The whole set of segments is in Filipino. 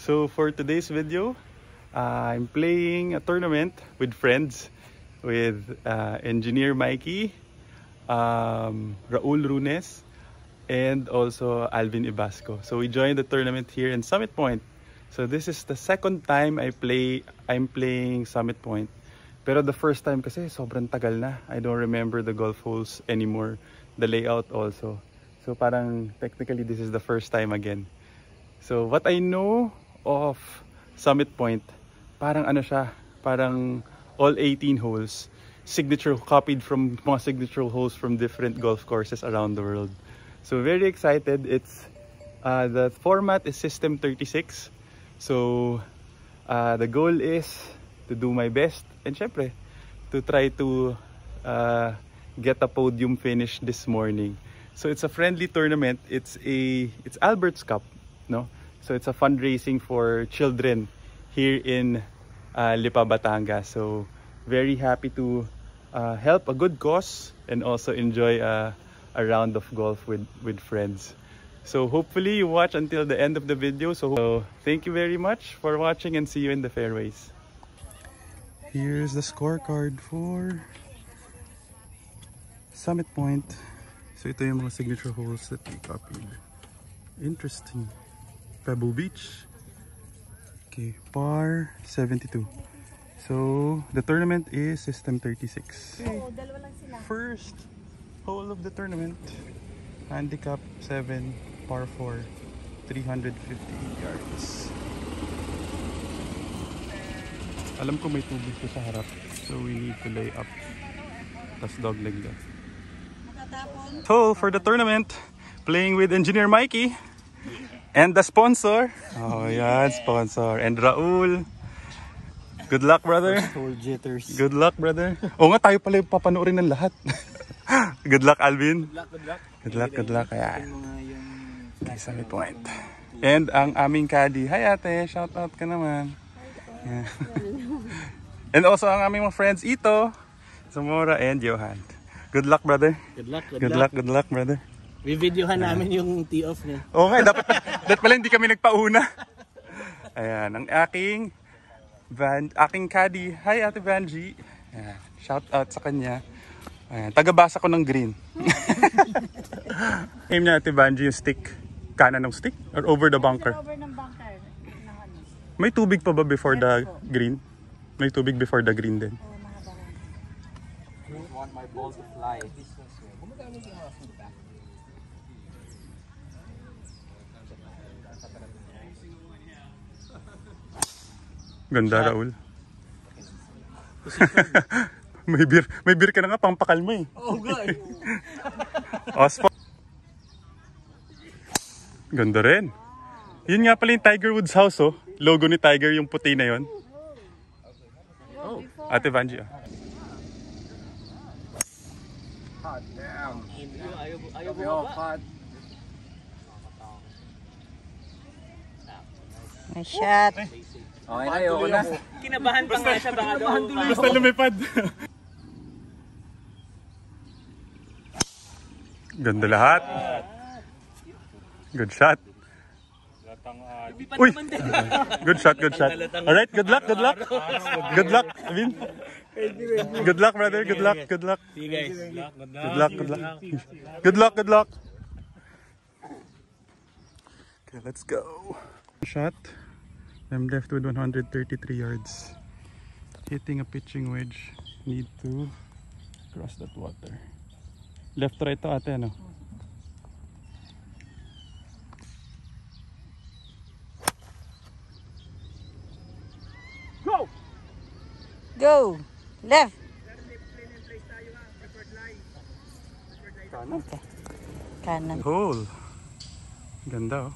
So for today's video, I'm playing a tournament with friends with Engineer Mikey, Raul Runes, and also Alvin Ibasco. So we joined the tournament here in Summit Point. So this is the second time I'm playing Summit Point. Pero the first time kasi sobrang tagal na. I don't remember the golf holes anymore. The layout also. So parang technically this is the first time again. So what I know of Summit Point, parang ano siya, parang all 18 holes. Signature, copied from mga signature holes from different golf courses around the world. So very excited. It's the format is System 36. So the goal is to do my best and syempre to try to get a podium finish this morning. So it's a friendly tournament. It's Albert's Cup, no? So it's a fundraising for children here in Lipa, Batangas. So very happy to help a good cause and also enjoy a round of golf with friends. So hopefully you watch until the end of the video. So thank you very much for watching and see you in the fairways. Here's the scorecard for Summit Point. So ito yung mga signature holes that we copied. Interesting. Pebble Beach. Okay, par 72. So the tournament is System 36. Okay. First hole of the tournament. Handicap 7, par 4, 350 yards. Alam ko may tubig ko sa harap, so we need to lay up. Tas dogleg lang. So for the tournament, playing with Engineer Mikey and the sponsor. Oh yan, sponsor. And Raul. Good luck, brother. Good luck, brother. O nga, tayo pala yung papanoorin ng lahat. Good luck, Alvin. Good luck. Good luck, good luck. Ayan. Okay, Summit Point. And ang aming caddy. Hi ate, shout out ka naman. Yeah. And also ang aming mga friends, Ito, Zamora, and Johan. Good luck, brother. Good luck, good luck, brother. Videohan namin yung tee-off niya. Okay, dapat pala hindi kami nagpauna. Ayan, ang aking caddy. Hi ate Vanji. Ayan, shout out sa kanya. Ayan, taga-basa ko ng green. Aim niya ate Vanji yung stick. Kanan ng stick? Or over the bunker? Over ng bunker. May tubig pa ba before the green? May tubig before the green din? I don't want my ball to fly. Ganda, Raul. may beer ka na nga, pampakalma eh. Oh, good. Ospo. Ganda rin. Yun nga pala yung Tiger Woods house, oh. Logo ni Tiger yung puti na yun. Oh. Ate Vanji, oh. Hot damn. Ayaw hot. May shot. Okay na, ayoko na. Kinabahan pa nga siya, baka daw. Basta lumipad. Ganda lahat. Good shot. Uy! Good shot, good shot. Alright, good luck, good luck. Good luck, Alvin. Good luck, brother. Good luck, good luck. See you guys. Good luck, good luck. Good luck, good luck. Okay, let's go. Shot. I'm left with 133 yards. Hitting a pitching wedge. Need to cross that water. Left to right to ate, ano? Go! Go! Left! Kanan. Okay. Kanan. Hole. Ganda, oh.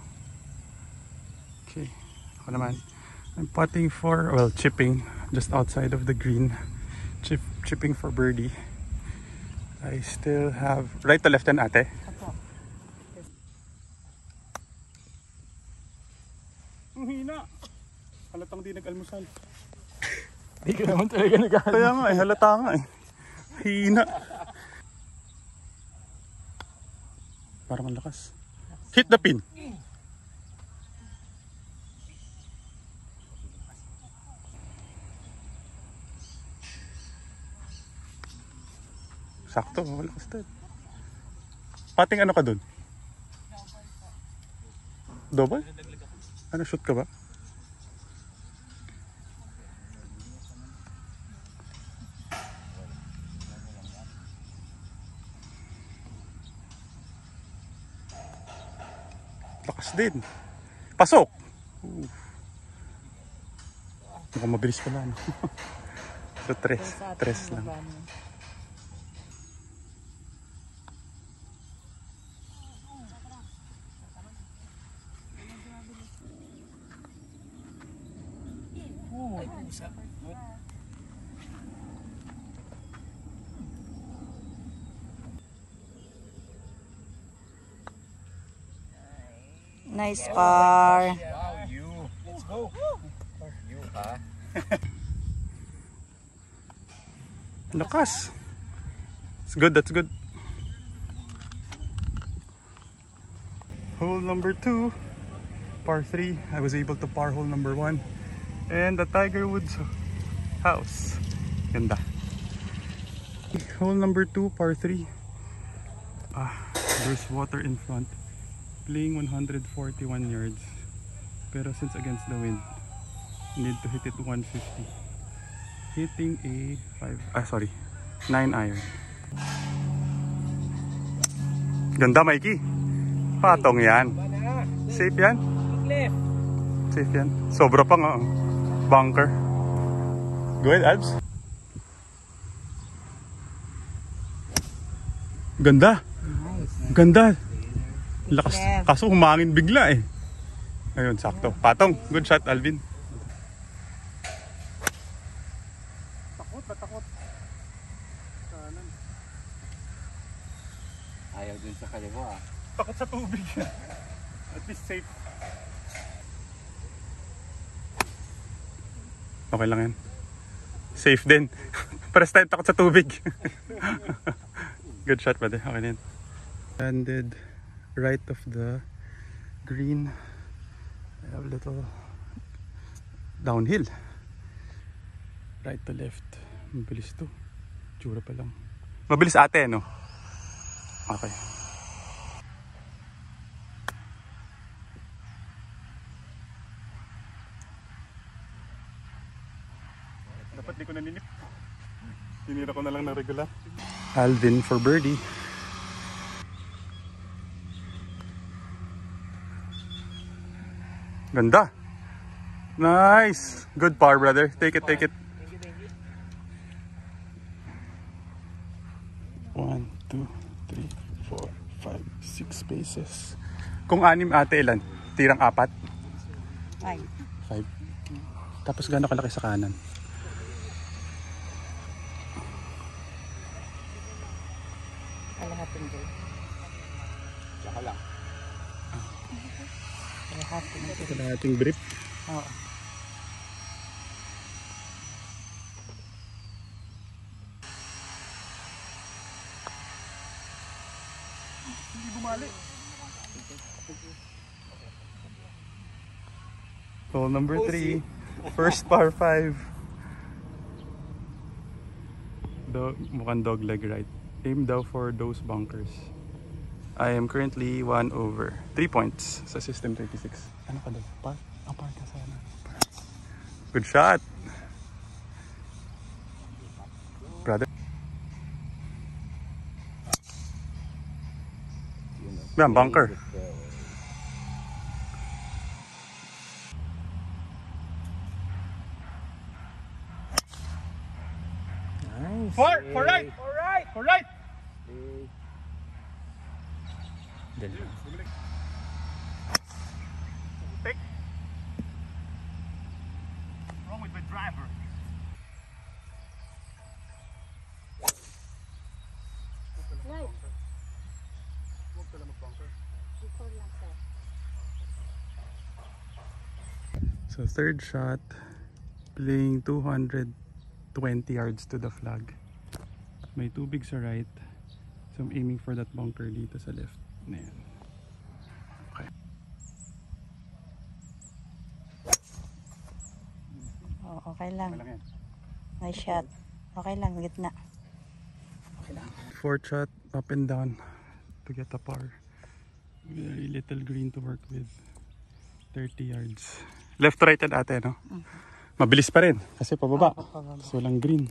Okay. Ako naman. I'm putting for, well, chipping just outside of the green. Chipping for birdie. I still have right to left hand ate. Apo. Ang hina. Halatang di nag-almusal. Hindi ka naman talaga nag-almusal. Kaya nga eh, halata nga eh. Hina. Parang ang lakas. Hit the pin. Sakto, wala ka stud. Pating ano ka dun? Double? Ano, shoot ka ba? Lakas din. Pasok! Mukhang mabilis pala. No? So, tres lang. Nice par. Wow, you. Let's go. You, ha? Lakas. It's good, that's good. Hole number 2, par 3. I was able to par hole number 1. And the Tiger Woods house. Ganda. Hole number 2, par 3. There's water in front. Playing 141 yards. Pero since against the wind, need to hit it 150. Hitting a 9 iron. Ganda, Mikey. Patong yan. Safe yan? Safe yan. Sobra pa nga. Bunker. Go ahead, Albs. Ganda. Ganda. Lakas. Kaso humangin bigla eh. Ayun, sakto. Patong. Good shot, Alvin. Takot. Kanan. Ayaw dun sa kaliwa. Takot sa tubig. At least safe. Okay lang yan. Safe din. Pares tayo takot sa tubig. Good shot, brother. Okay na yan. Landed right of the green. I have a little downhill. Right to left. Mabilis to. Tsura pa lang. Mabilis ate, no? Okay. Dapat di ko naninip. Tinira ko na lang ng regular. Alvin for birdie. Ganda. Nice. Good par, brother. Take it. Thank you. 1, 2, 3, 4, 5, 6 spaces. Kung 6 ate, ilan? Tirang 4? 5. Tapos gano'n kalaki sa kanan? Kalahating grip. Tsaka lang. Kalahating grip. Oo. Hindi bumali. Hole number 3. First par 5. Mukhang dog leg right. Aim daw for those bunkers. I am currently 1 over. 3 points sa system 36. Ano ka daw? Par? Ang par ka sana. Good shot! Brother. Yan, bunker. Nice. For right! For right! Take. Wrong with my driver. So third shot, playing 220 yards to the flag. May tubig sa right. So I'm aiming for that bunker dito sa left. Ayan. Okay. Oh, okay lang. Okay lang yan. Nice shot. Okay lang, gitna. Okay lang. 4 shot up and down to get a par. Very little green to work with. 30 yards. Left to right yan ate, no? Mabilis pa rin kasi pababa. So walang green.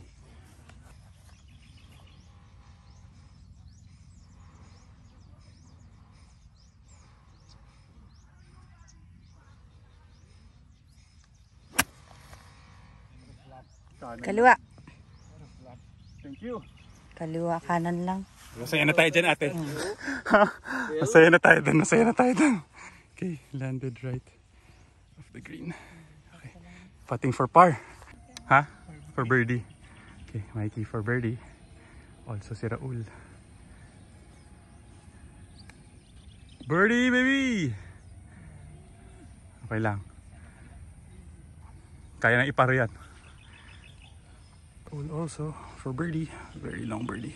Kaliwa. Thank you. Kaliwa, kanan lang. Masaya na tayo dyan ate. Masaya na tayo dun. Masaya na tayo dun. Okay, landed right of the green. Okay. Putting for par. Ha? For birdie. Okay, Mikey for birdie. Also si Raul. Birdie baby! Okay lang. Kaya na iparo yan. Raul also for birdie. Very long birdie.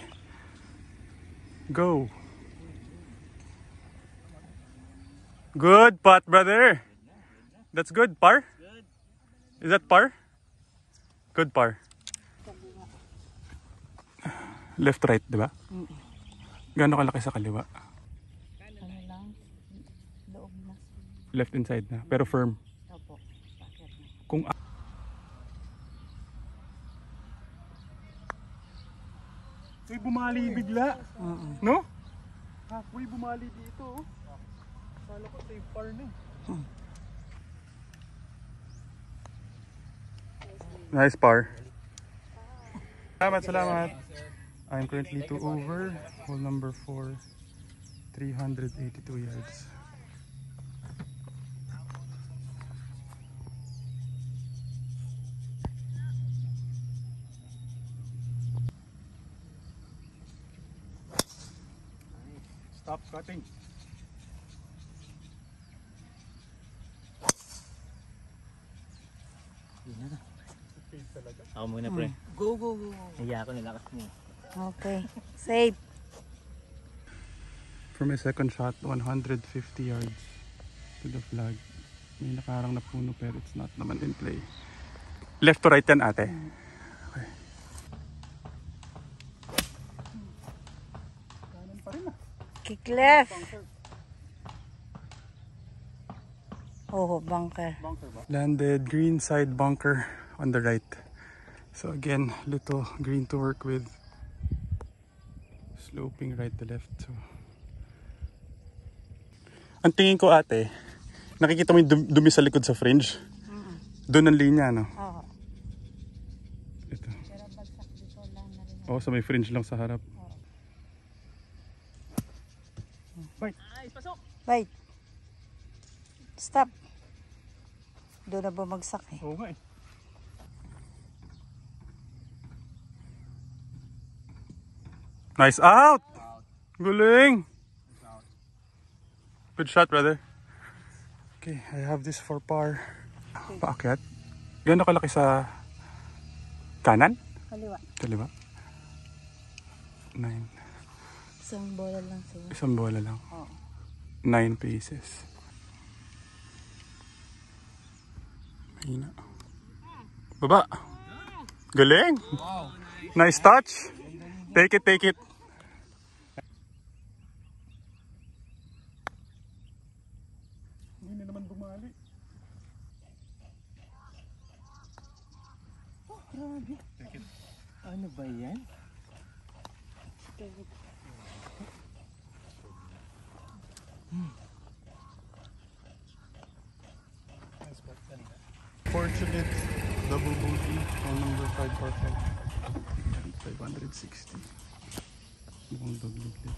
Go! Good putt, brother. That's good. Par? Is that par? Good par. Left, right, di ba? Gaano kalaki sa kaliwa? Ano lang? Loob na. Left inside na, pero firm. Opo. Kung ay bumali bigla. No? Halfway bumali dito. Kala ko save par na. Nice par. Salamat, salamat. I'm currently 2 over. Hole number 4. 382 yards. Stop cutting. Ako muna pre. Go, go, go. Hiya ako nilakas mo. Okay. Save. For my second shot, 150 yards to the flag. May nakarang na puno pero it's not naman in play. Left to right yan ate. Okay. Kanan pa rin ah. Kick left. Oh, bunker. Bunker ba? Landed green side bunker on the right. So again, little green to work with. Sloping right to left. So ang tingin ko ate, nakikita mo yung dumi sa likod sa fringe? Doon ang linya, no? Oo. Ito. Pero bagsak dito lang na rin. Oo, sa may fringe lang sa harap. Bite. Ay, pasok! Wait. Stop. Doon na bumagsak eh. Oo nga eh. Nice out! Guling! Good shot, brother. Okay, I have this for par. Paakyat. Gano'n kalaki sa kanan? Kaliwa. Kaliwa? 9. Isang bola lang siya. Isang bola lang. Oo. 9 pieces. Mahina. Baba. Galing. Nice touch. Take it, take it. Hindi na naman bumali. Oh, grabe. Take it. Ano ba yan? Fortunate double bogey on number 5 par 5. 560. Mukhang double clip.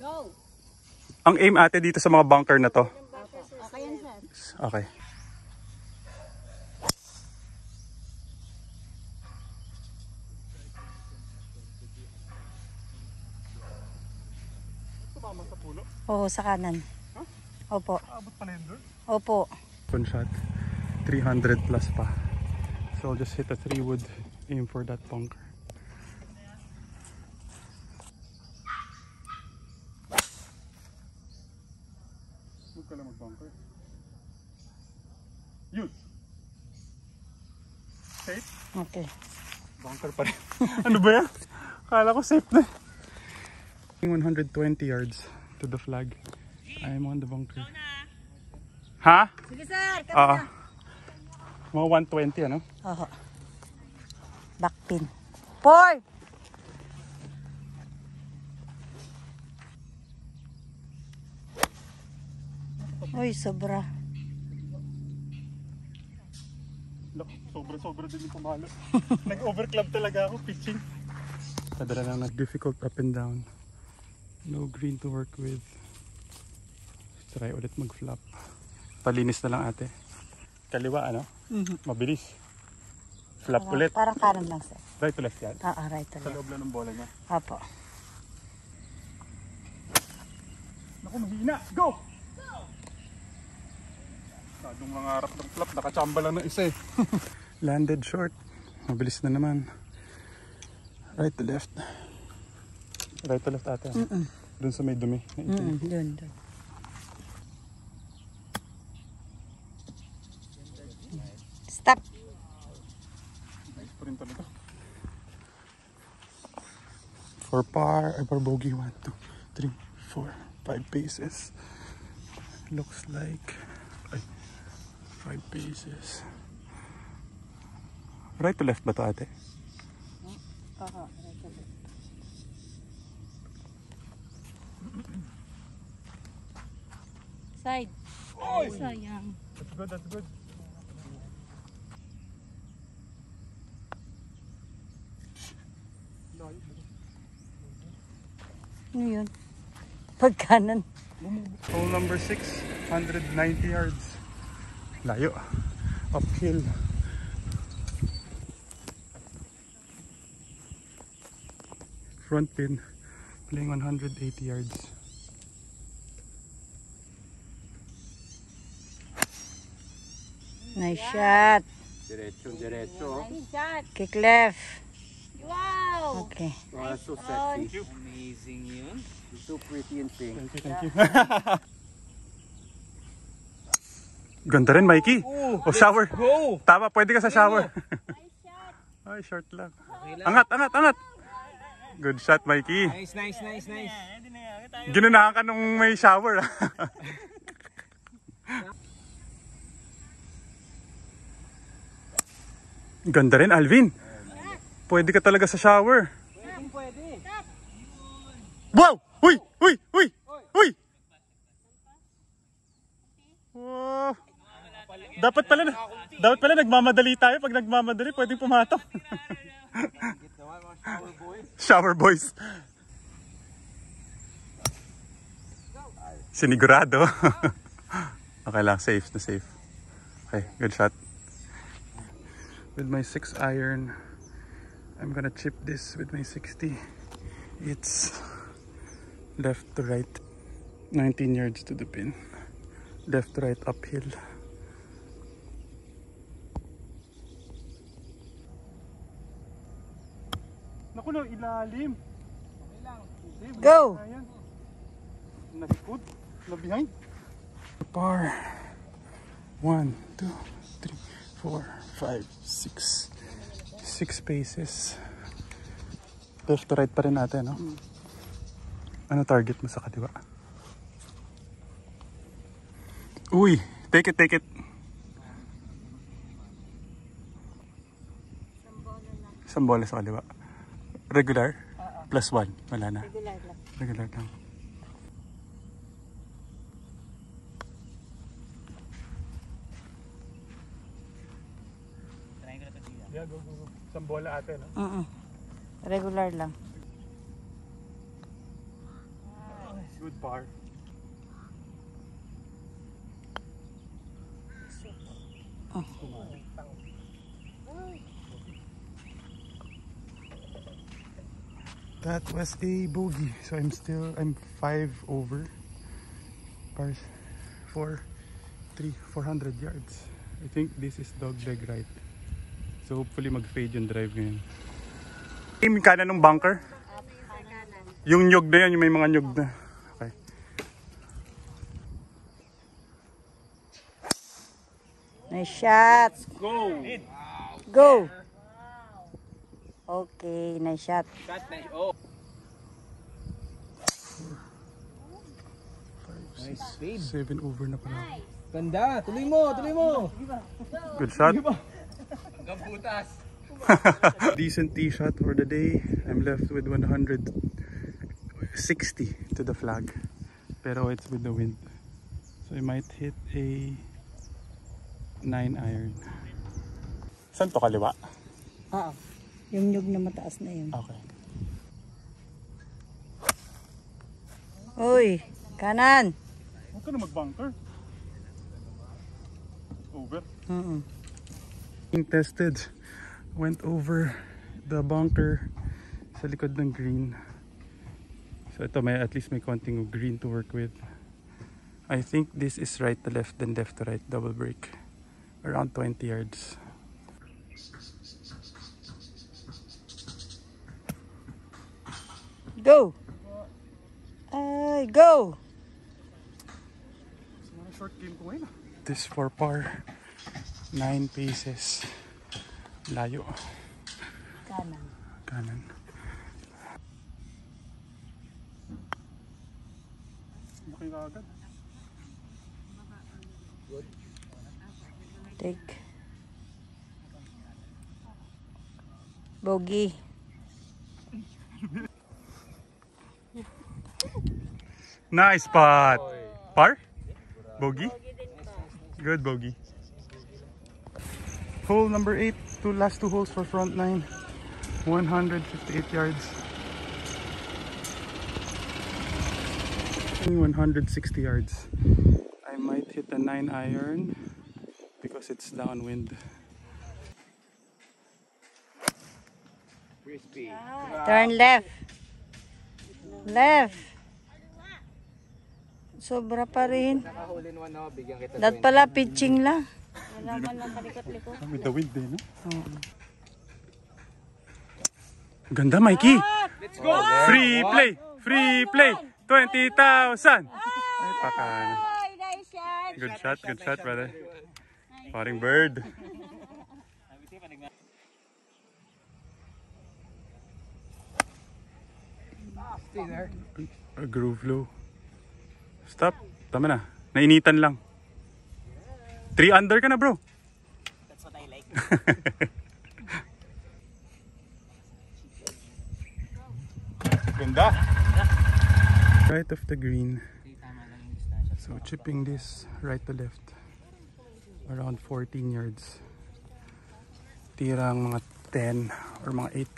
Go! Ang aim ate dito sa mga bunker na to. Okay yan, sir. Okay. Tumama sa pulo? Oo, sa kanan. Huh? Opo. Abot pa na yun doon? Opo. One shot. 300 plus pa. So I'll just hit a 3-wood. Aim for that bunker. Huwag ka lang mag-bunker. Yun. Safe? Okay. Bunker pa rin. Ano ba yan? Akala ko safe na. 120 yards to the flag. I'm on the bunker. Ha? Sige sir, Oo. Mga 120 ano? Oo. Backpin. 4! Uy, sobra. Sobra-sobra din yung pumalo. Nag-overclub talaga ako pitching. Kadala lang difficult up and down. No green to work with. Try ulit mag-flop. Palinis na lang ate. Kaliwa ano? Mabilis. Flop ulit. Parang kanan lang sir. Right to left yan. Oo, right to Sa left. loob lang ng bola niya. Apo. Naku, mahina. Go! Sadong mangarap ng flop. Nakachamba lang ng isa eh. Landed short. Mabilis na naman. Right to left. Right to left ate. Doon sa may dumi. Doon. Stop. Nice pa rin talaga. For par, for bogey. 1, 2, 3, 4, 5 paces. Looks like 5 paces. Right to left ba to ate? Oo, right to left. Side. Ay, sayang. That's good, that's good. Ano yun? Pagkanan. Hole number 6, 190 yards. Layo. Uphill. Front pin. Playing 180 yards. Nice shot. Diretso. Nice shot. Kick left. Wow! Okay. Wow, so sexy. Amazing yun. You're so pretty and pink. Thank you. Ganda rin, Mikey. O shower. Go! Tama, pwede ka sa shower. Ay, short lang. Angat. Good shot, Mikey. Nice. Ginunahan ka nung may shower. Ganda rin, Alvin. Pwede ka talaga sa shower. Pwede. Wow! Uy! Wow! Dapat pala nagmamadali tayo. Pag nagmamadali, pwedeng pumatok. Shower boys. Sinigurado. Okay lang, safe na safe. Okay, good shot. With my 6 iron, I'm gonna chip this with my 60. It's left to right, 19 yards to the pin. Left to right uphill. Naku na, ilalim. Go! Nalikod, na behind. Par. 1, 2, 3, 4, 5, 6. 6 paces. Left to right pa rin natin, no? Ano target mo sa kaliwa? Uy! Take it! Isang bola sa kaliwa. Regular? Plus 1. Wala na. Regular lang. Yeah, go. Isang bola ate, no? Regular lang. Good par. That was a bogey. So I'm 5 over. Par 400 yards. I think this is dog leg right. So hopefully mag-fade yung drive ngayon. Aim kanan ng bunker? Yung nyug na yan, yung may mga nyug na. Okay. Nice Nice shot. Go! Go. Okay, nice shot. Shot na. Oh. Nice, babe. 7 over na pala. Ganda. Tuloy mo, tuloy mo. Good shot. Gamputas. Decent tee shot for the day. I'm left with 160 to the flag. Pero it's with the wind. So I might hit a 9 iron. Saan to, kaliwa? Oo. Yung nyug na mataas na yun. Okay. Uy, kanan. Huwag ka na mag-bunker. Over. Being tested. Went over the bunker sa likod ng green. So ito may at least may konting green to work with. I think this is right to left then left to right double break. Around 20 yards. Go. Ay, go. Short game ko ngayon. This for par. 9 paces. Layo. Kanan. Kanan. Laki ka agad. Take. Bogey. Nice spot. Par? Bogey? Good bogey. Hole number 8. Last two holes for front 9. 158 yards. 160 yards. I might hit a 9 iron because it's downwind. Crispy. Turn left. Left. Sobra pa rin. Nakahuli naman ako. Bigyan kita. Dat pala pitching lang. Wala man lang kalikot-likot. With the wind eh, no? Ganda, Mikey! Let's go! Free play! Free play! 20,000! Ay, pakana. Good shot, brother. Paring bird. Stay there. A groove low. Stop. Tama na. Nainitan lang. 3 under ka na, bro. That's what I like. Ganda. Right of the green. So chipping this right to left. Around 14 yards. Tirang mga 10 or mga 8.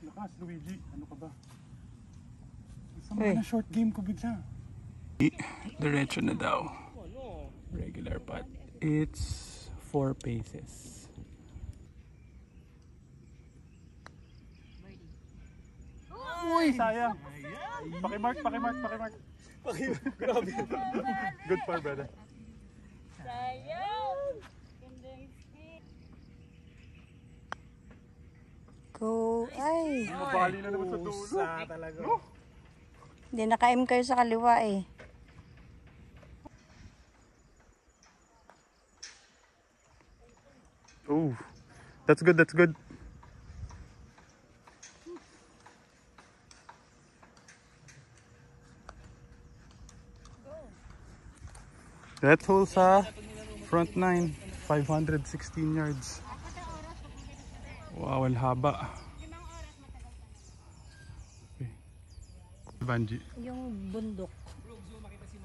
Lakas, Luigi. Ano ka ba? Sama na short game ko bigla. Diretso na daw. Regular putt. It's 4 paces. Uy, sayang. Pakimark. Grabe. Good par, brother. Go. Ay. Mabali na naman sa dulo. Talaga. No? Hindi naka-aim kayo sa kaliwa eh. Oh, that's good, that's good. That hole sa front 9, 516 yards. Wow, ang haba. Okay. Banji. Yung bundok.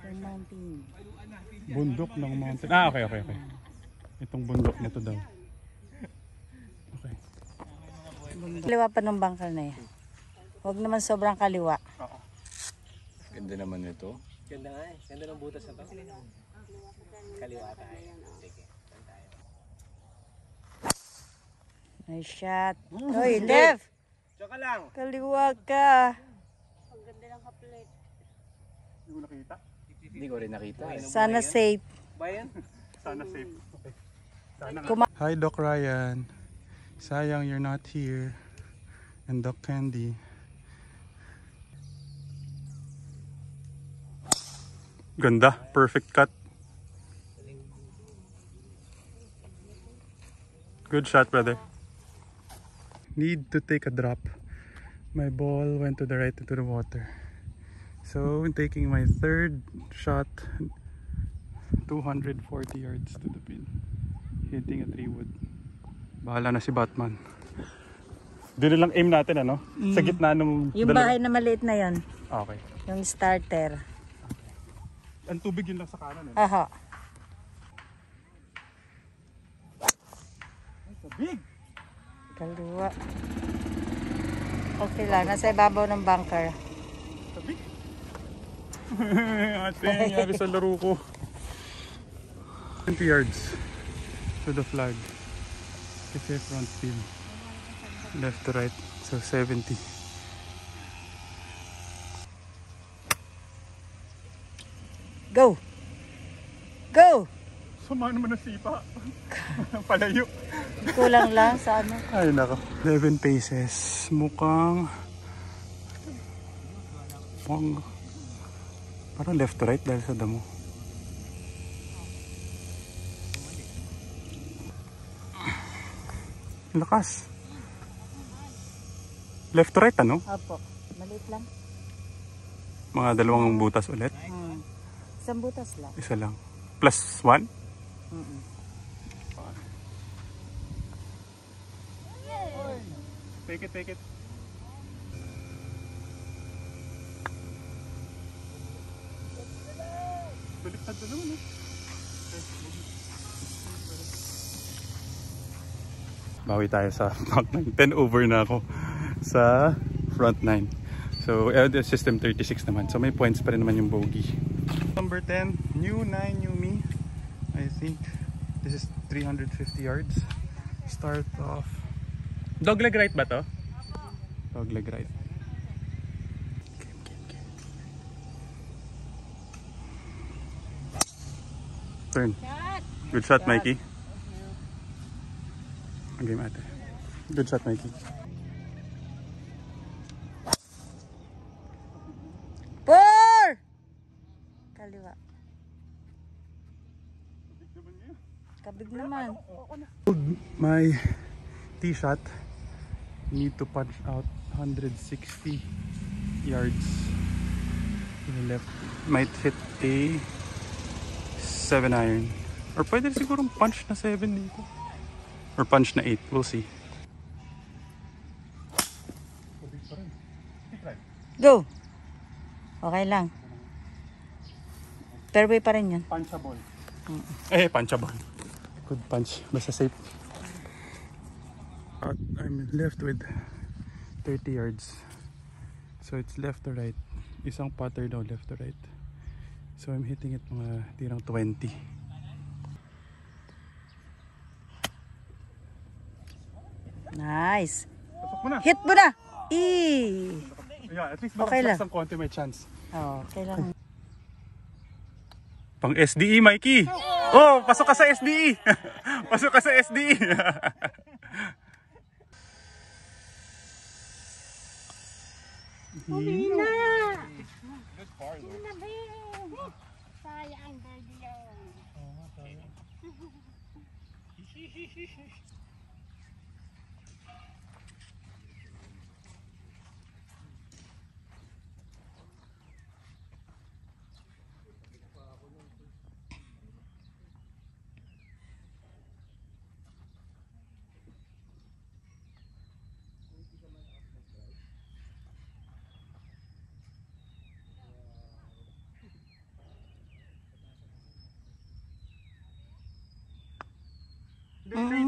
Yung mountain. Bundok ng mountain. Ah, okay. Itong bundok na to daw. Okay. Kaliwa pa ng bangkal na yan. Huwag naman sobrang kaliwa. Ganda naman ito. Ganda nga eh. Ganda ng butas na to. Kaliwa tayo. Sige. Tayo. Nice shot. Hoy, left. Tsaka lang. Kaliwa ka. Ang ganda ng kaplit. Hindi ko nakita. Hindi ko rin nakita. Sana safe. Bayan? Sana safe. Okay. Sana. Hi, Doc Ryan. Sayang you're not here. And Doc Candy. Ganda. Perfect cut. Good shot, brother. Need to take a drop. My ball went to the right into the water. So I'm taking my third shot. 240 yards to the pin. Hitting a 3-wood. Bahala na si Batman. Doon lang aim natin, ano? Sa gitna nung Yung bahay na maliit na yon. Okay. Yung starter. Ang tubig yun lang sa kanan, eh. Aha. Ay, so big! Kaliwa. Okay lang. Nasa ibabaw ng bunker. So big! Ate, nangyari sa laro ko. 20 yards to the flag. Kasi front field. Left to right. So 70. Go! Go! Suma naman na sipa. Palayo. Kulang lang sa ano. Ay nako. 11 paces. Mukhang parang left to right dahil sa damo. Lakas. Left to right, ano? Opo. Maliit lang. Mga dalawang butas ulit. Isang butas lang. Isa lang. Plus 1? Take it, take it. Baliktad na naman, eh. Bawi tayo sa front 9. 10 over na ako sa front 9. So, system 36 naman. So, may points pa rin naman yung bogey. Number 10, new 9, new me. I think this is 350 yards. Start off. Dogleg right ba to? Dogleg right. Turn. Good shot, Mikey. Game ate. Good shot, Mikey. Four! Kaliwa. Kabig naman. My tee shot. Need to punch out 160 yards to the left. Might hit a 7 iron. Or pwede siguro punch na 7 dito. Or punch na 8. We'll see. Go! Okay lang. Fairway pa rin yan. Punchable. Punchable. Good punch. Basta safe. I'm left with 30 yards. So it's left to right. Isang putter daw left to right. So I'm hitting it mga tirang 20. Nice. Pasok mo na. Hit mo na! Eee! Yeah, at least Okay lang. ng konti may chance. Oh, okay lang. Pang SDE, Mikey! Oh, pasok ka sa SDE! Pasok ka sa SDE! Humina! Sinabi! Sayang, baby yan.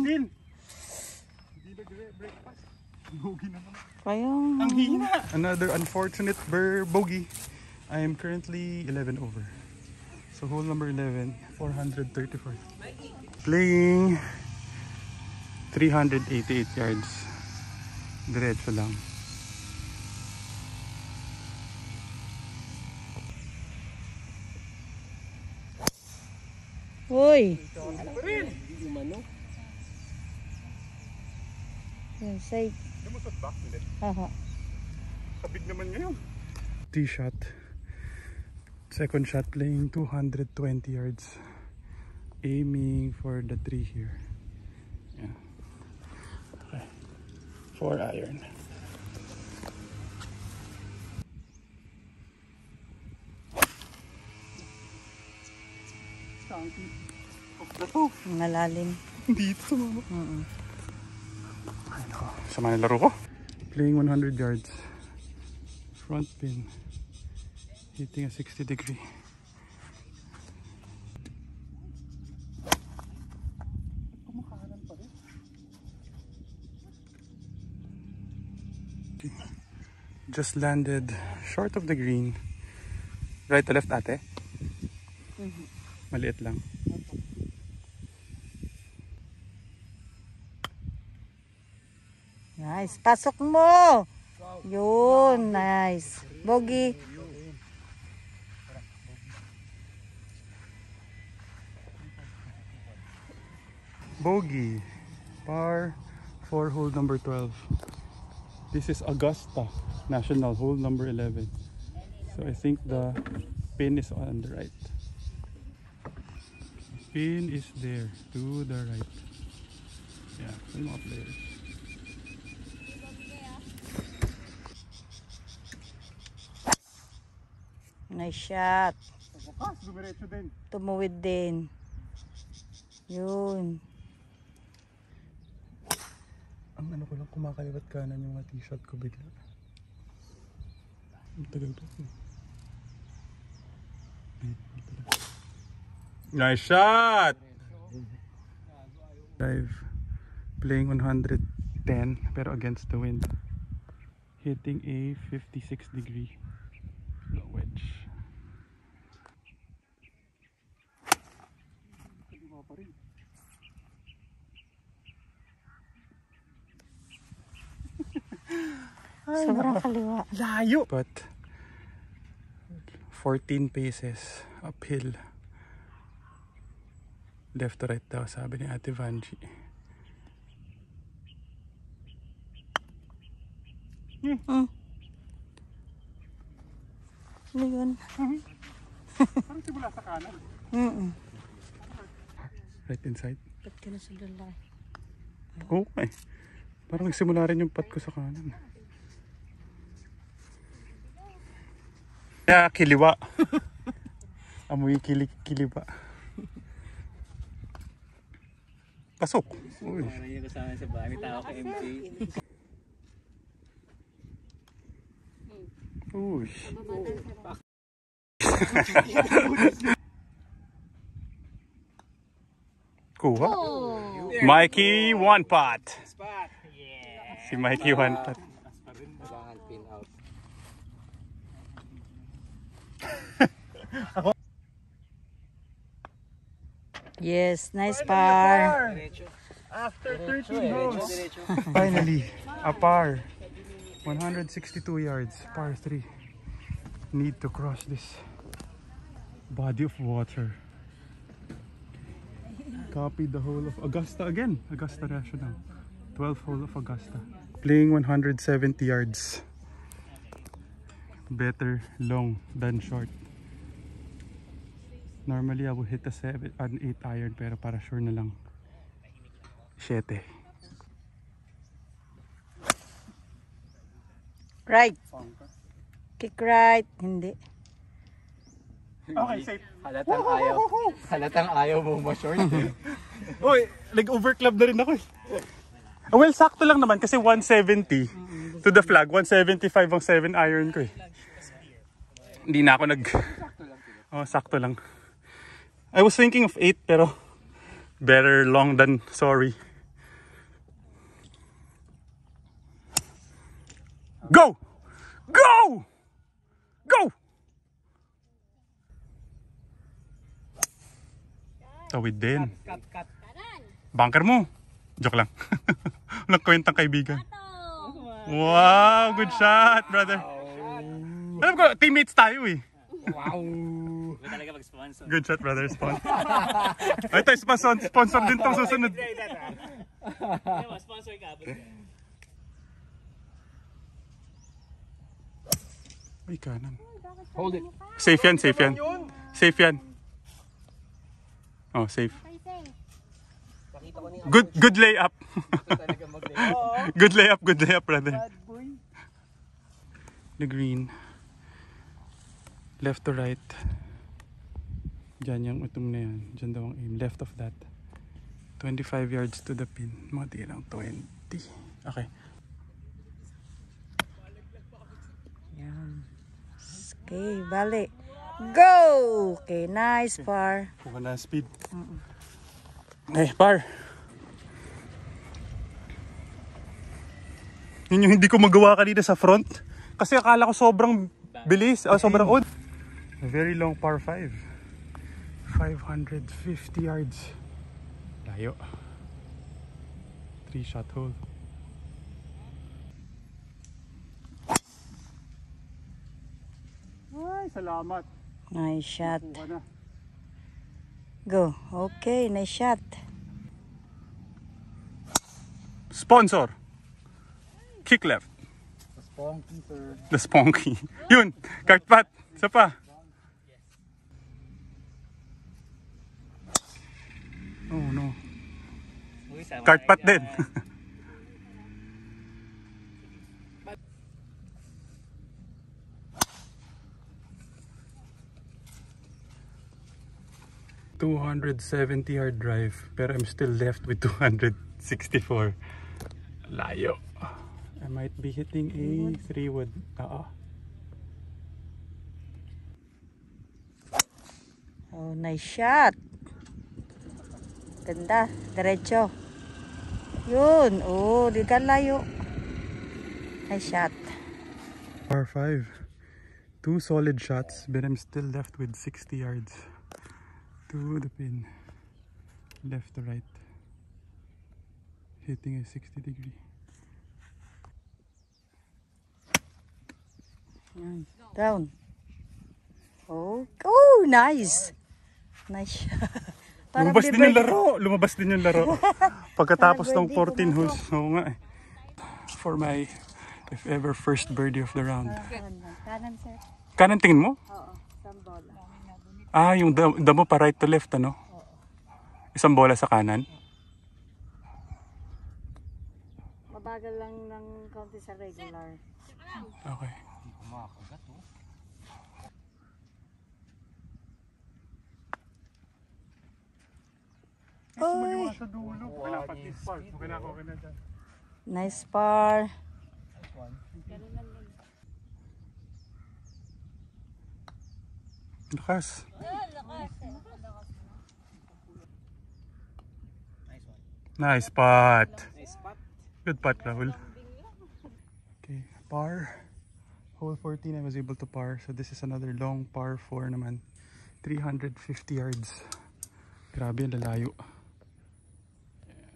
Din. Hindi breakfast. Bogey naman. Kayong... Ang hina. Another unfortunate bogey. I am currently 11 over. So hole number 11, 434. Playing 388 yards. Diretso lang. Uy! Yan, say. Lumusot ba? Hindi. Aha. Kabig naman ngayon. Tee shot. Second shot playing 220 yards. Aiming for the tree here. Yeah. Okay. 4 iron. Malalim. Dito sa mama. Ay nako, sama na laro ko. Playing 100 yards. Front pin. Hitting a 60 degree. Just landed short of the green. Right to left ate? Maliit lang. Nice. Pasok mo! Yun. Nice. Bogey. Bogey. Par 4 hole number 12. This is Augusta National hole number 11. So I think the pin is on the right. Pin is there to the right. Yeah, some more players. Nice shot. Dumiretso din. Tumuwid din. Yun. Ang ano ko lang, kumakaliwat kanan yung mga t-shot ko bigla. Ang tagal pa. Nice shot! Dive. Playing 110 pero against the wind. Hitting a 56 degree wedge. Sobrang kaliwa. Layo! But 14 paces uphill. Left to right daw, sabi ni Ate Vanji. Ano yun? Parang simula sa kanan. Right inside. Ba't ka na sa lalaki? Okay. Parang nagsimula rin yung putt ko sa kanan. Kaya kiliwa. Amoy kiliwa. Pasok. Uy. Parang yung kasama sa bahay. May tao ka MJ. Uy. Kuha. Mikey one pot. Spot! Yeah! Si Mikey one pot. Kailangan pin out. Yes, nice par. Diretso. After 13 Diretso, holes. diretso. Finally, a par. 162 yards, par 3. Need to cross this body of water. Copied the hole of Augusta again. Augusta National. 12th hole of Augusta. Playing 170 yards. Better long than short. Normally I would hit an 8 iron pero para sure na lang 7. Right. Kick right. Hindi. Okay, safe. Halatang ayaw mo ma-short. Uy, nag-overclub na rin ako eh. Well, sakto lang naman kasi 170 to the flag. 175 ang 7 iron ko eh. Hindi na ako Oh, sakto lang. I was thinking of 8 pero better long than sorry. Go! Go! Go! Tawid din. Cut. Bunker mo. Joke lang. Walang kwentang kaibigan. Wow, good shot, brother. Alam ko, teammates tayo eh. Wow! Huwag talaga mag-sponsor. Good shot, brother. Ay, tayo sponsor din itong susunod. Sponsor ka. Ay, kanan. Hold it. Safe yan, safe yan. Safe yan. Oh, safe. Pakita ko ni Good layup. talaga mag-lay. Good layup, brother. The green. Left to right. Diyan yung utom na yan. Diyan daw ang aim. Left of that. 25 yards to the pin. Mga di lang 20. Okay. Yan. Okay, balik. Go! Okay, nice par. Kuha na speed. Eh, par. Yun yung hindi ko magawa kanina sa front. Kasi akala ko sobrang bilis. Sobrang odd. A very long par 5. 550 yards. Layo. 3-shot hole. Ay, salamat. Nice shot. Kuha na. Go. Okay, nice shot. Sponsor. Kick left. Spunky, sir. The Spunky. Yun. Cart pat. Isa pa. Oh no. Uy, sama Cart pat ka. din. ...270-yard drive. Pero I'm still left with 264. Layo. I might be hitting a 3-wood. Oh, nice shot. Ganda. Diretso. Yun. Oh, di ka layo. Nice shot. Par 5. 2 solid shots, but I'm still left with 60 yards to the pin. Left to right. Hitting a 60-degree. Yan. Down. Oh, oh, nice. Nice shot. Parang Lumabas din yung birdie. laro. Lumabas din yung laro. Pagkatapos ng 14 holes. Oo nga eh. For my, if ever, first birdie of the round. Kanan, sir. Kanan tingin mo? Oo, isang bola. Ah, yung damo pa right to left, ano? Isang bola sa kanan. Mabagal lang ng kaunti sa regular. Okay. Oy, Sa dulo. nice par. Lakas. Nice putt. Nice spot. Good putt, Rahul. Okay, par. Hole 14, I was able to par. So this is another long par 4 naman. 350 yards. Grabe, ang lalayo.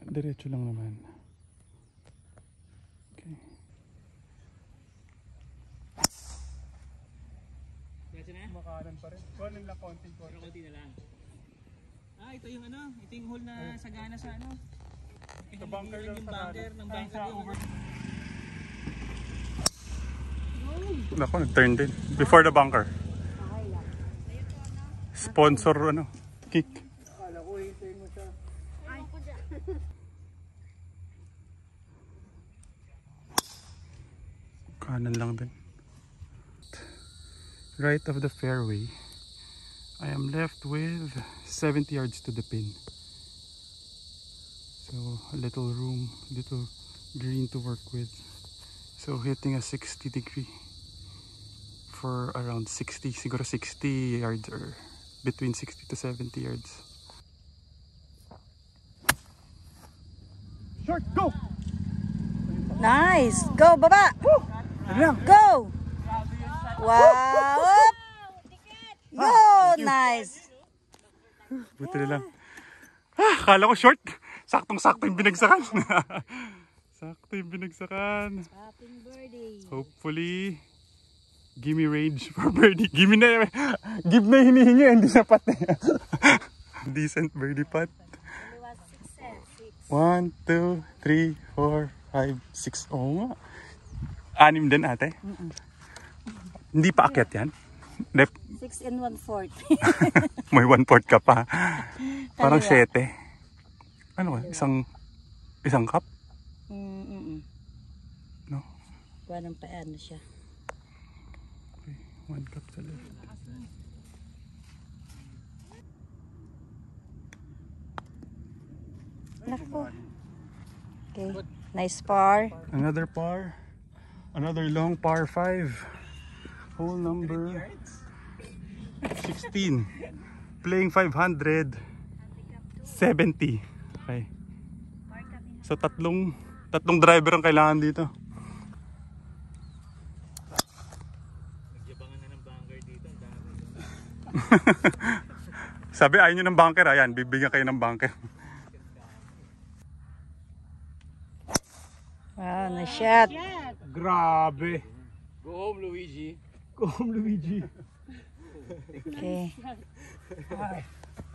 Diretso lang naman. Okay. Diretso na? Makanan pa rin. Kunin lang konting Pero konti na lang. Ah, ito yung ano, ito yung hole na sagana sa ano. Ito bunker yung bunker ng bunker yung ano. Nako, nag-turn din. Before the bunker. Sponsor, ano, kick. Akala ko, hintayin mo siya. Kanan lang din. Right of the fairway. I am left with 70 yards to the pin. So a little room, little green to work with. So hitting a 60-degree for around 60, siguro 60 yards or between 60 to 70 yards. Short, go! Nice. Go, baba. Go. Wow. Up. Go. Nice. Buti na lang. Akala ko short. Saktong-sakto yung binagsakan. Sakto yung binagsakan. Hopefully, give me range for birdie. Give na hinihingi. Hindi sapat na yan. Decent birdie putt. 1, 2, 3, 4, 5, 6. Oo nga. 6 din ate. Hindi pa akyat yan. Left, 6 and 1/4. may 1/4 ka pa. Parang Kaliwa. 7. Ano ba? Isang cup? No? Parang paano siya. Okay, 1 cup sa left. Naku. Okay. Nice par. Another par. Another long par 5. Hole number 16. Playing 570. Okay. So tatlong driver ang kailangan dito. Nagyabangan na ng bunker dito. Ang dami. Sabi ayaw nyo ng bunker. Ayan, bibigyan kayo ng bunker. Wow, nice shot. Grabe. Go home, Luigi. Go home, Luigi. Okay.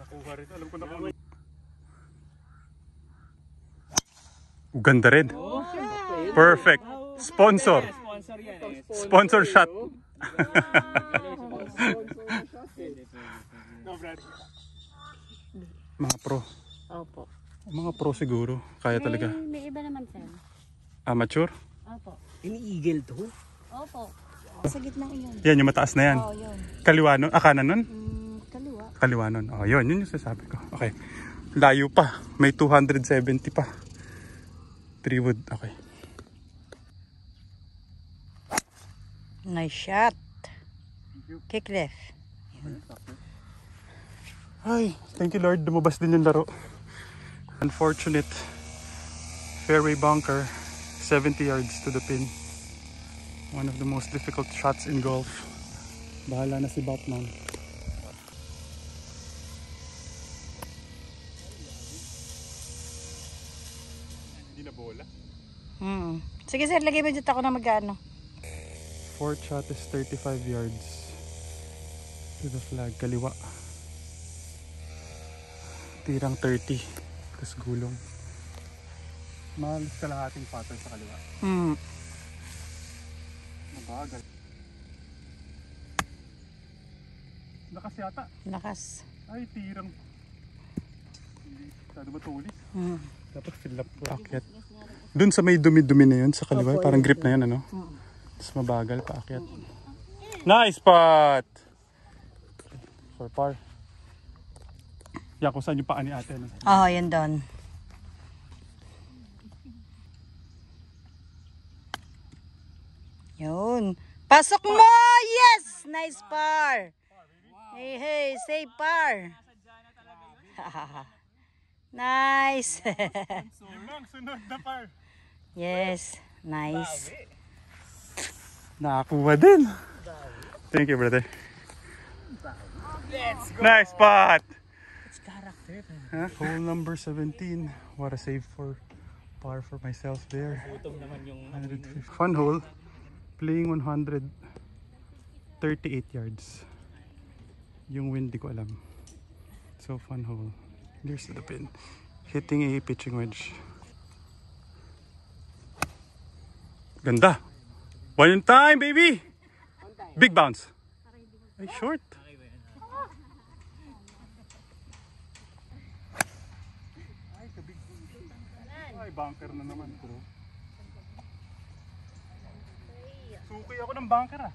Nakuha rin. Alam ko na kung ganda rin. Perfect. Sponsor. Sponsor yan eh. Sponsor shot. Mga pro. Opo. Mga pro siguro. Kaya talaga. May iba naman, sir. Amateur. Opo. Ini-eagle to? Opo. Sa gitna yun. Yan, yung mataas na yan. Oo, yun. Kaliwa nun? Kanan nun? Kaliwa. Kaliwa nun. Oh, yun yung sasabi ko. Okay. Layo pa. May 270 pa. 3 wood. Okay. Nice shot. Kick left. Ay, thank you Lord. Lumabas din yung laro. Unfortunate. Fairway bunker. 70 yards to the pin. One of the most difficult shots in golf. Bahala na si Batman. Hindi na bola. Sige sir, lagay mo dito ako na mag-ano. Fourth shot is 35 yards to the flag. Kaliwa. Tirang 30. Tapos gulong. Mahalis ka lang ating pattern sa kaliwa. Mabagal. Lakas yata. Lakas. Ay, tirang. Hindi masyado matulis. Dapat fill up paakyat. Doon sa may dumi-dumi na yun sa kaliwa. Parang grip na yun, ano? Tapos mabagal paakyat. Nice spot! For par. Yan, kung saan yung paa ni ate. Ano? Oo, yun doon. Yun. Pasok mo! Yes! Nice par! Hey, hey, say par! Nice! Sunod na par. Yes, nice. Nakakuha din. Thank you, brother. Nice spot! Huh? Hole number 17. What a save for par for myself there. 150. Fun hole. Playing 138 yards. Yung wind di ko alam. So fun hole. Here's to the pin. Hitting a pitching wedge. Ganda. One time, baby! Big bounce. Ay, short. Ay, bunker na naman, bro. Suki ako ng bunker, ah.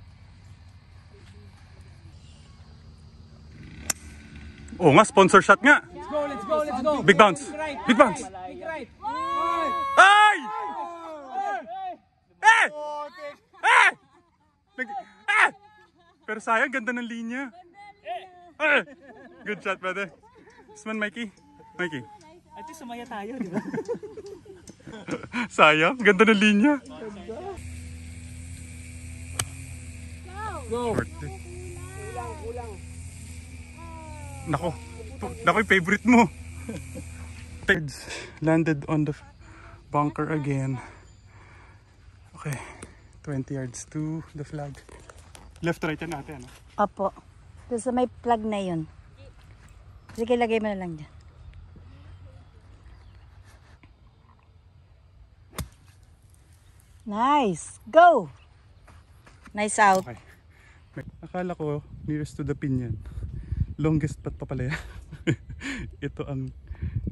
Oo nga, sponsor shot nga. Let's go, let's go, let's go. Big bounce. Big bounce. Big right. Ay! Eh! Eh! Ah! Pero sayang, ganda ng linya. Eh! Good shot, brother. This one, Mikey. Mikey. At least sumaya tayo, di ba? Sayang, ganda ng linya. Go. Short eh. Nako. Nako yung favorite mo. Landed on the bunker again. Okay. 20 yards to the flag. Left right yan ate, ano? Opo. Doon sa may plug na yun. Sige, lagay mo na lang dyan. Nice. Go! Nice out. Okay. Akala ko nearest to the pin yan. Longest putt pa pala yan. Ito ang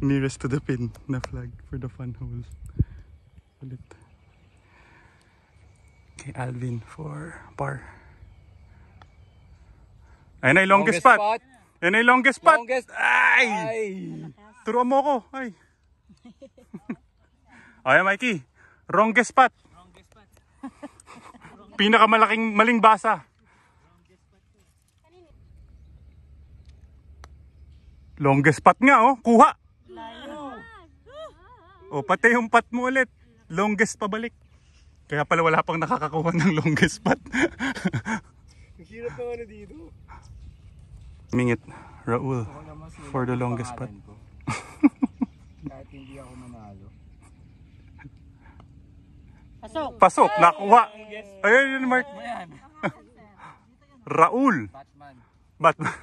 nearest to the pin na flag for the fun hole. Ulit. Okay, Alvin for par. Ayun ay longest putt. Ayun ay longest putt. Ay! Turuan mo ko. Ay. Ay, Mikey. Wrongest putt. Pinakamalaking maling basa. Longest putt nga, oh. Kuha. O, pati yung putt mo ulit. Longest pabalik. Kaya pala wala pang nakakakuha ng longest putt. Hirap na ano dito. Mingit, Raul, for the longest putt. Kahit hindi ako manalo. Pasok, nakuha. Ayun yun, Mark. Raul. Batman.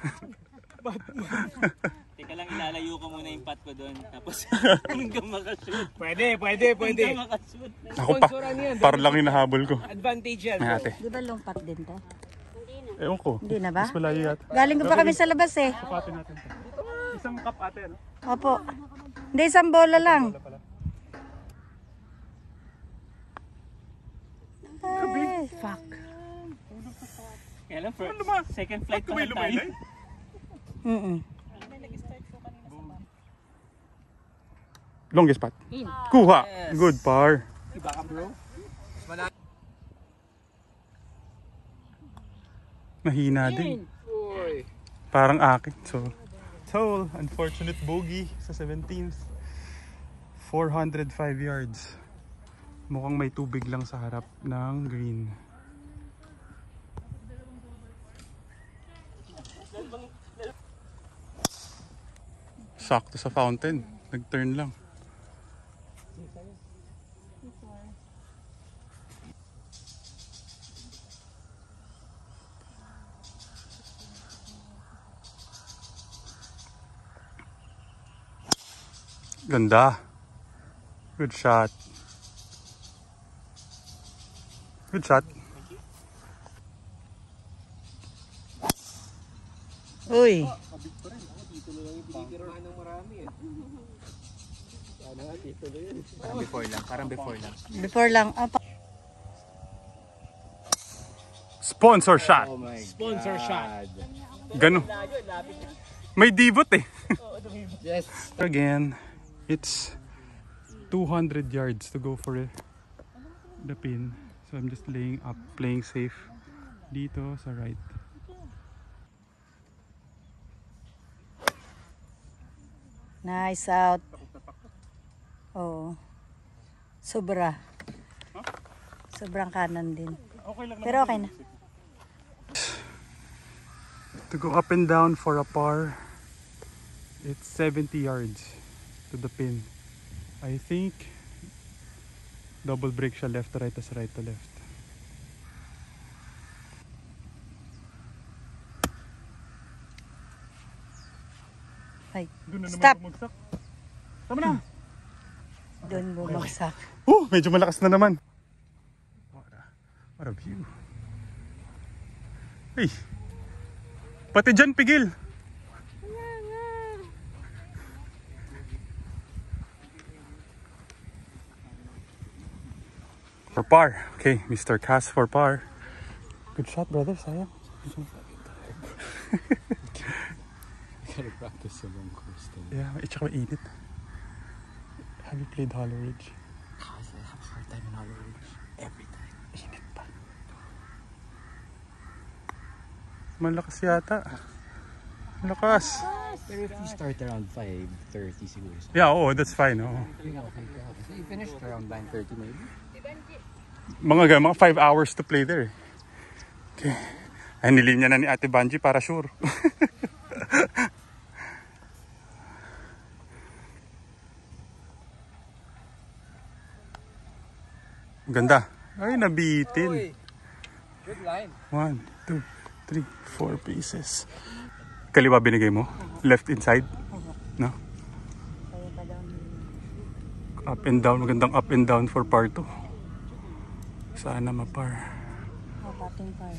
Teka lang, ilalayo ko muna yung putt ko doon. Tapos hanggang makashoot. Pwede. Hanggang makashoot. Ako pa, para lang hinahabol ko. Advantage yan. Ay, ate. Di ba long putt din to? Ewan ko. Hindi na ba? Mas malayo yata. Galing ko pa kami sa labas eh. Sukatin natin to. Isang cup ate, ano? Opo. Hindi, isang bola lang. Ay, fuck. Kaya lang, second flight pa lang tayo. Longest putt. Kuha. Good par. Mahina din. Parang akin. So, unfortunate bogey sa 17th. 405 yards. Mukhang may tubig lang sa harap ng green. Sakto sa fountain. Nag-turn lang. Ganda. Good shot. Good shot. Uy. Parang before lang. Before lang. Sponsor shot. Sponsor shot. Ganun. May divot eh. Yes. Again, it's 200 yards to go for the pin. So I'm just laying up, playing safe dito sa right. Nice out. Oh. Sobra. Sobrang kanan din. Pero okay na. To go up and down for a par, it's 70 yards to the pin. I think double break siya left to right as right to left. Ay. Doon na naman Stop. bumagsak. Tama na. Doon bumagsak. Medyo malakas na naman. What a view. Hey. Pati dyan pigil. For par. Okay, Mr. Cass for par. Good shot, brother. Sayang. Gotta practice sa long course din. Yeah, tsaka mainit. Have you played Hollow Ridge? Kasi I have a hard time in Hollow Ridge. Every time. Init pa. Malakas yata. Malakas. Pero if you start around 5:30 siguro. Yeah, that's fine. Okay. So you finished around 9:30 maybe? Mga 5 hours to play there. Okay. Ay, nilinya na ni Ate Banji para sure. Ganda. Ay, nabitin. Good line. 1, 2, 3, 4 pieces. Kaliwa binigay mo? Left inside? No? Up and down. Magandang up and down for par 2. Sana mapar. Pating par.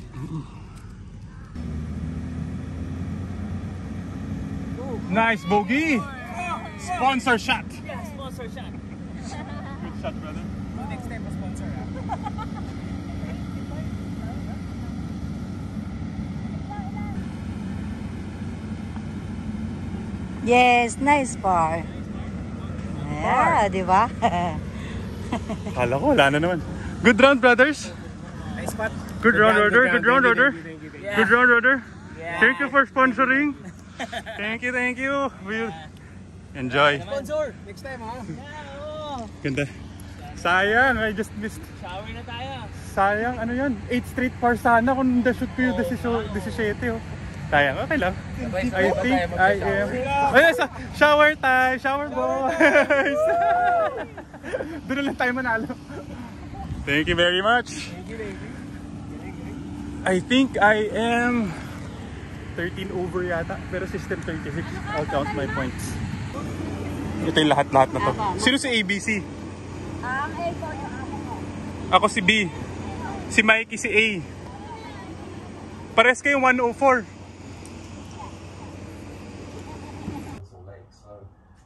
Nice bogey! Sponsor shot! Yeah, sponsor shot. Good shot, brother. Next time, sponsor ah. Yes, nice par. Yeah, di ba? Kala ko, wala na naman. Good round, brothers. Nice spot. Good round, brother. Good round, brother. Yeah. Good round, brother. Yeah. Thank you for sponsoring. Thank you, thank you. We'll enjoy. Sponsor. Next time ha. Ganda. Sayang, I just missed. Shower na tayo. Sayang, ano yan? 8th Street par sana kung na-shoot ko yung 17. Oh. Sayang, okay lang. I think I am... Ay, shower time! Shower boys! Doon na lang tayo manalo. Thank you very much. I think I am 13 over yata. Pero system 36. I'll count my points. Ito yung lahat-lahat na to. Sino si ABC? Ang A po yung amo ko. Ako si B. Si Mikey si A. Pares kayong 104. Lake,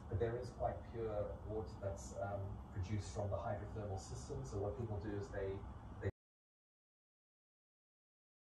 but there is quite pure water that's produced from the hydrothermal system. So what people do is they